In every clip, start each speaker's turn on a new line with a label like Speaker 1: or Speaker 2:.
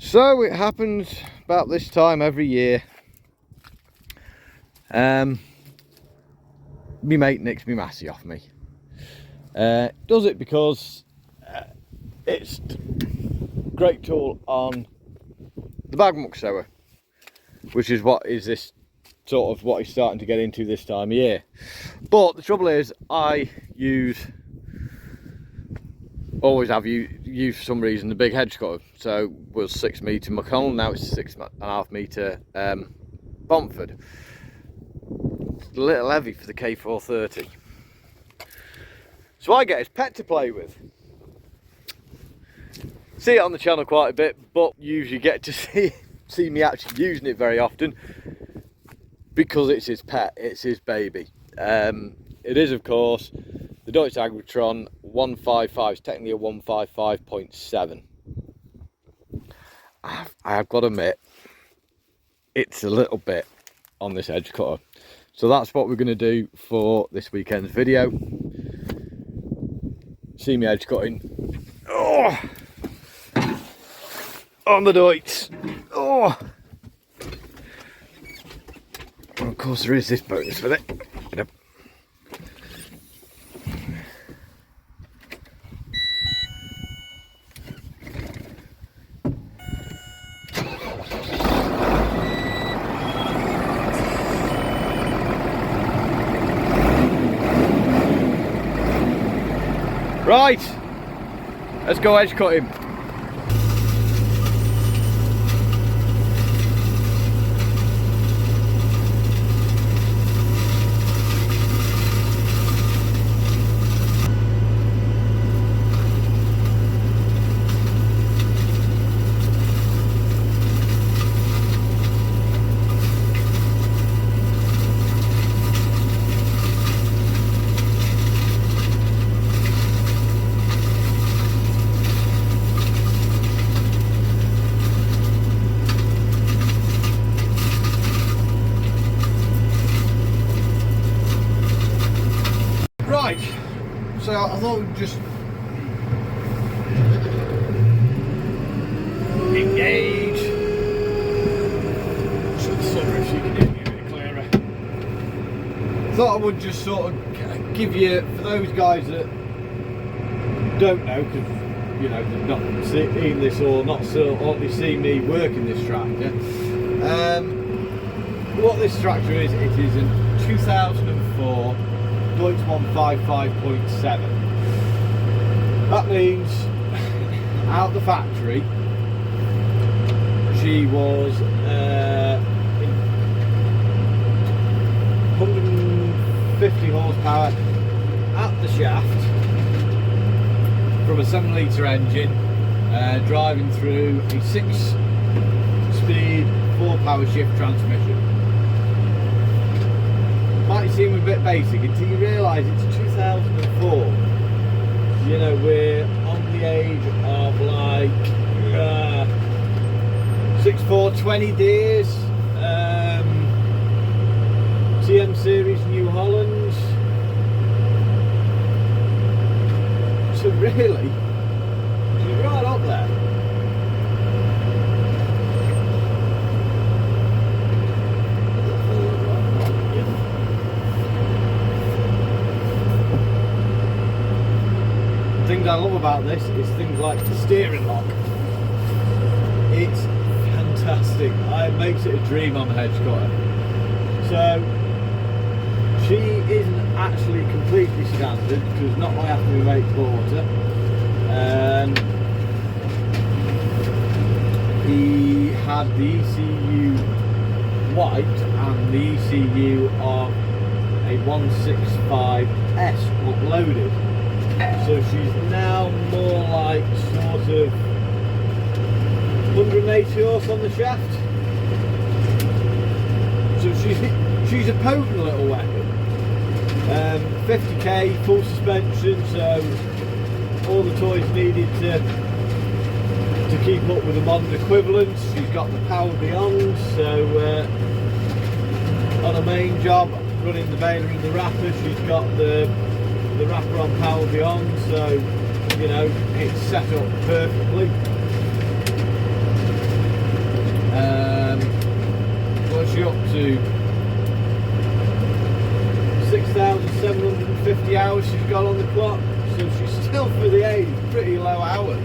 Speaker 1: So it happens about this time every year. My mate nicks me Massey off me. Does it because it's a great tool on the bag muck sower, which is what is this sort of what he's starting to get into this time of year. But the trouble is, I always have used for some reason the big hedge cutter. So was 6 metre McConnell, now it's 6.5 metre Bomford. It's a little heavy for the K430. So I get his pet to play with. See it on the channel quite a bit, but usually get to see me actually using it very often because it's his pet, it's his baby. It is, of course, the Deutz Agritron 155. It's technically a 155.7. I have got to admit, it's a little bit on this edge cutter. So that's what we're going to do for this weekend's video. See me edge cutting. Oh! On the Deutz. Oh! And of course there is this bonus with it. Right, let's go edge cut him. Right, so I thought we'd just engage. Shut the sunroof so you can hear me a bit clearer. Thought I would just sort of give you, for those guys that don't know, because you know they've not seen this or not only seen me working this tractor. What this tractor is, it is a 2004 Deutz 155.7. That means out the factory she was 150 horsepower at the shaft from a 7 litre engine, driving through a 6-speed 4-power shift transmission. Might seem a bit basic until you realise it's 2004. You know, we're on the age of like 6420 Deers, TM Series New Hollands. So really, she's right up there. Things I love about this is things like the steering lock. It's fantastic. It makes it a dream on the hedge cutter. So she isn't actually completely standard because not long after we made quarter, he had the ECU white and the ECU of a 165S uploaded. So she's now more like sort of 180 horse on the shaft. So she's a potent little weapon. 50k full suspension, so all the toys needed to keep up with the modern equivalents. She's got the power beyond, so on a main job running the baler and the wrapper, she's got the wrapper on power beyond, so you know it's set up perfectly. to 6,750 hours she's got on the clock, so she's still, for the age, pretty low hours.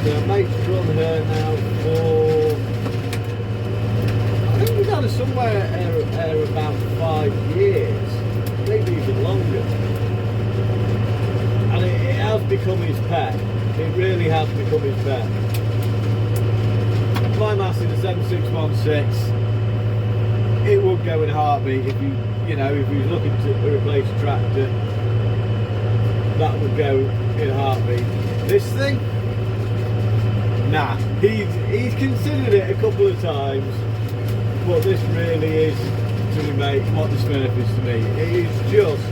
Speaker 1: So mate's run her now for, I think we've had her somewhere about 5 years, maybe even longer. And it has become his pet. It really has become his pet. My Massey, the 7616, it would go in a heartbeat if you know, if he was looking to replace a tractor. That would go in a heartbeat. This thing, nah. He's considered it a couple of times, but this really is, to me, mate, what the Smurf is to me. It is just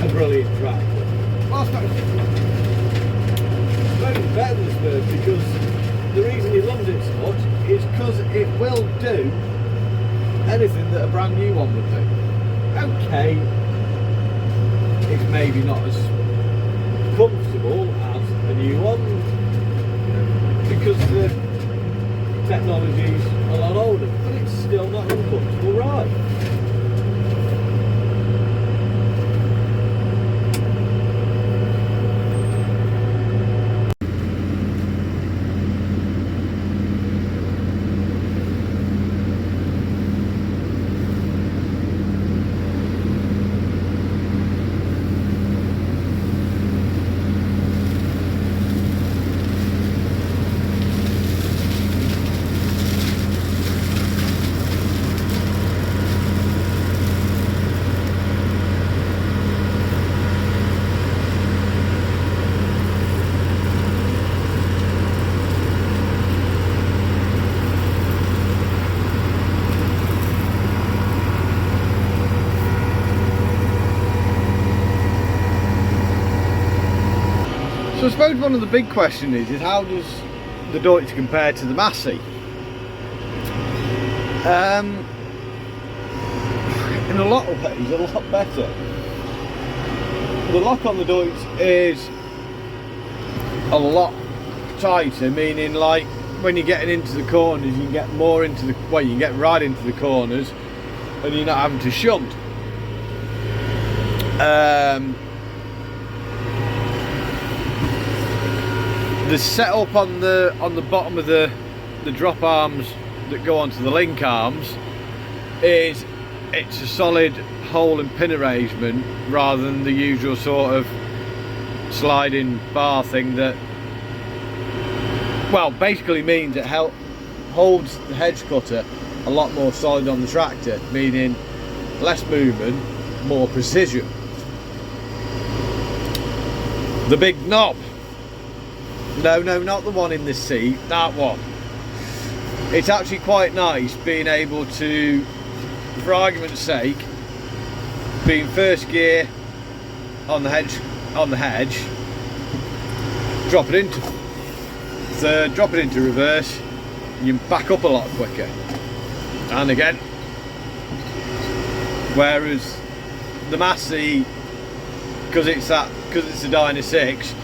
Speaker 1: a brilliant tractor. Well, I suppose it's better than the Smurf, because the reason he loves it so much is because it will do anything that a brand new one would do. Okay, it's maybe not as comfortable as a new one, because the technology's a lot older, but it's still not an uncomfortable ride. So I suppose one of the big questions is how does the Deutz compare to the Massey? In a lot of ways, a lot better. The lock on the Deutz is a lot tighter, meaning like when you're getting into the corners, you can get more into the, well, you can get right into the corners and you're not having to shunt. The setup on the bottom of the drop arms that go onto the link arms is, it's a solid hole and pin arrangement rather than the usual sort of sliding bar thing that, well, basically means it holds the hedge cutter a lot more solid on the tractor, meaning less movement, more precision. The big knob, no, not the one in the seat, that one. It's actually quite nice being able to, for argument's sake, being first gear on the hedge, drop it into third, drop it into reverse, and you can back up a lot quicker. And again, whereas the Massey, because it's a Dyna 6,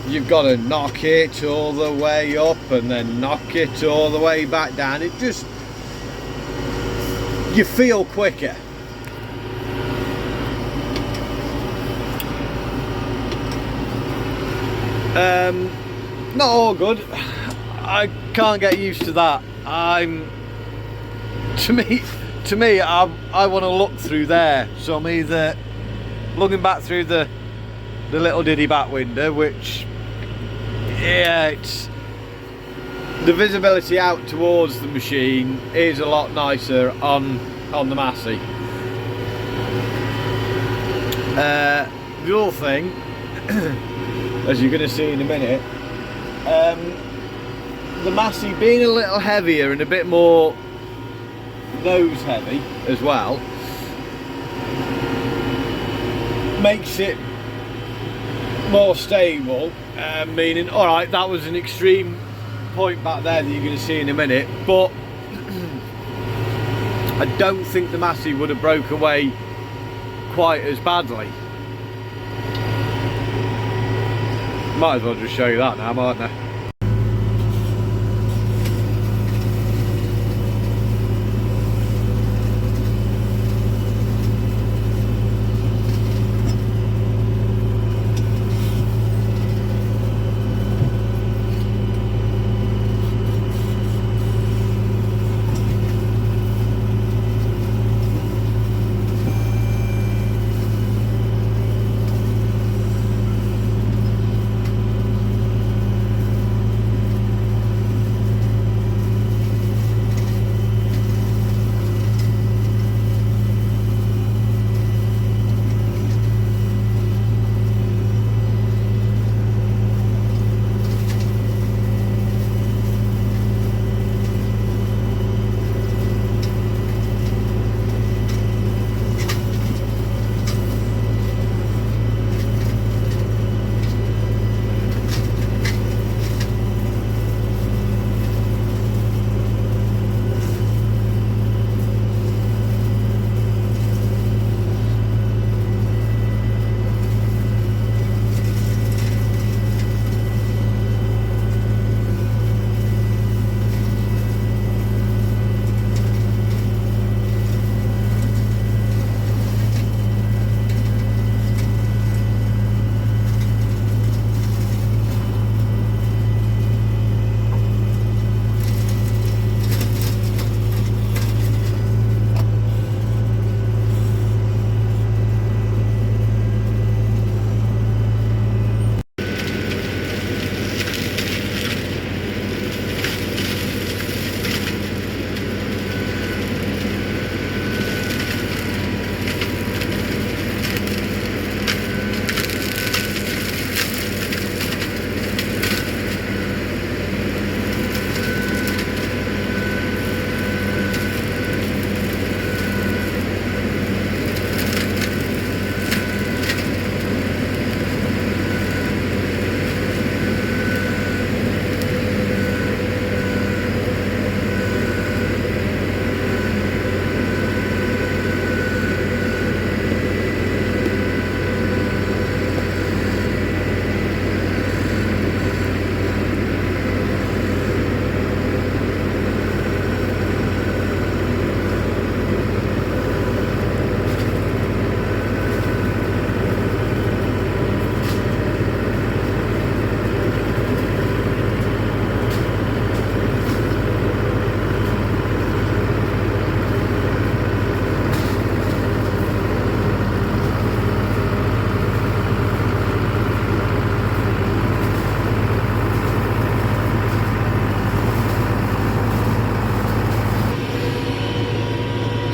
Speaker 1: you've got to knock it all the way up and then knock it all the way back down. It just, you feel quicker. Not all good. I can't get used to that. To me, I want to look through there. So I'm either looking back through the little diddy back window, which, yeah, it's, the visibility out towards the machine is a lot nicer on the Massey. The other thing, as you're going to see in a minute, the Massey being a little heavier and a bit more nose heavy as well, makes it more stable, meaning, alright, that was an extreme point back there that you're going to see in a minute, but I don't think the Massey would have broke away quite as badly. Might as well just show you that now, mightn't I?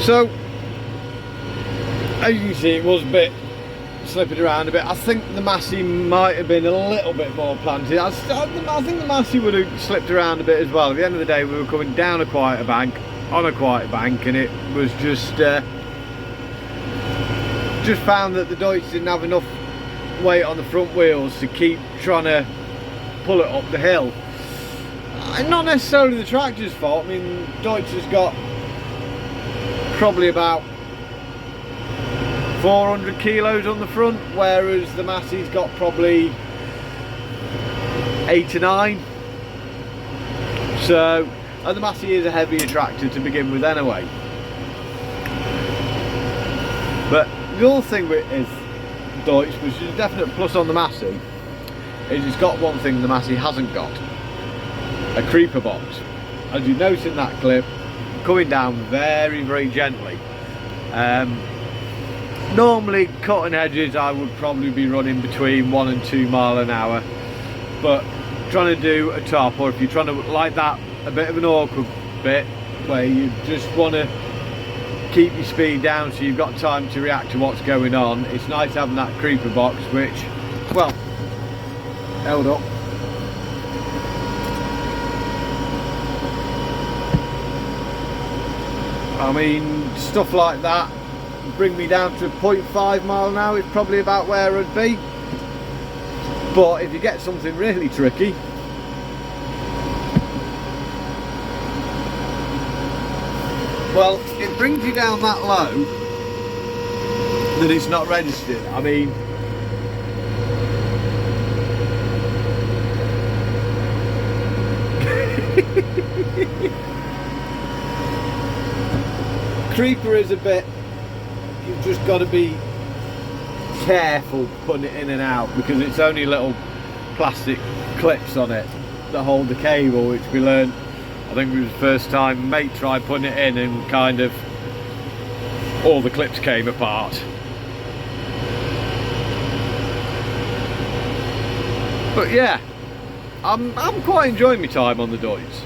Speaker 1: So, as you can see, it was a bit slipping around a bit. I think the Massey might have been a little bit more planted. I think the Massey would have slipped around a bit as well. At the end of the day, we were coming down a quieter bank, on a quieter bank, and it was just found that the Deutz didn't have enough weight on the front wheels to keep trying to pull it up the hill. Not necessarily the tractor's fault. I mean, Deutz has got probably about 400 kilos on the front, whereas the Massey's got probably 8 or 9. So, and the Massey is a heavier tractor to begin with anyway. But the other thing with is Deutz, which is a definite plus on the Massey, is it's got one thing the Massey hasn't got: a creeper box. As you notice in that clip, coming down very, very gently. Normally cutting edges I would probably be running between 1 and 2 miles an hour, but trying to do a top, or if you're trying to, like that, a bit of an awkward bit where you just want to keep your speed down so you've got time to react to what's going on, it's nice having that creeper box, which, well, held up. I mean, stuff like that bring me down to 0.5 mile an hour is probably about where I'd be. But if you get something really tricky, well, it brings you down that low that it's not registered. I mean, Creeper is a bit, you've just got to be careful putting it in and out, because it's only little plastic clips on it that hold the cable, which we learned, I think it was the first time mate tried putting it in, and kind of all the clips came apart. But yeah, I'm quite enjoying my time on the Deutz.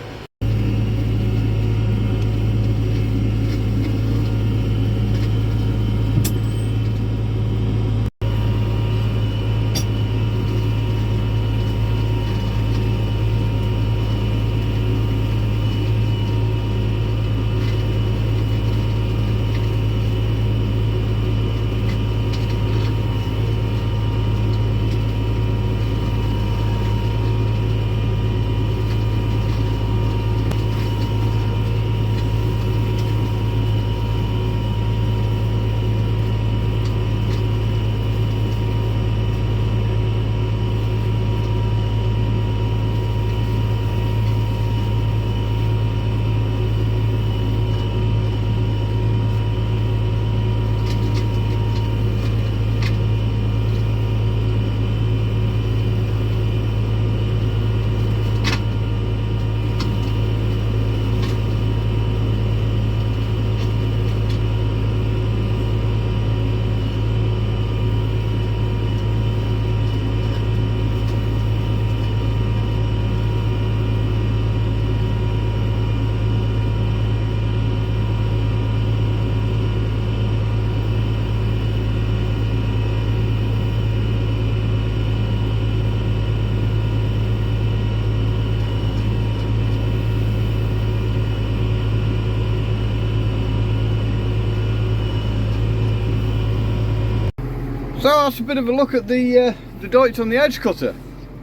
Speaker 1: So that's a bit of a look at the Deutz on the edge cutter.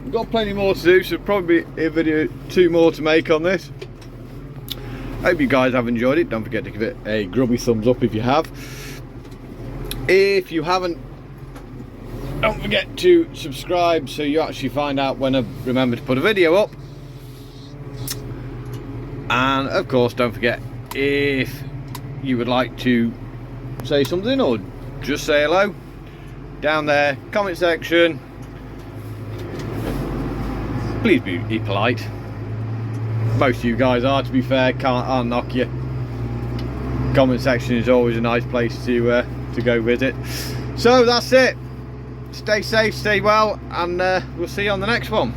Speaker 1: We've got plenty more to do, so probably a video 2 more to make on this. Hope you guys have enjoyed it. Don't forget to give it a grubby thumbs up if you have. If you haven't, don't forget to subscribe so you actually find out when I remember to put a video up. And of course, don't forget, if you would like to say something or just say hello, down there, comment section, please be polite. Most of you guys are, to be fair, I'll knock you. Comment section is always a nice place to go visit. So that's it. Stay safe, stay well, and we'll see you on the next one.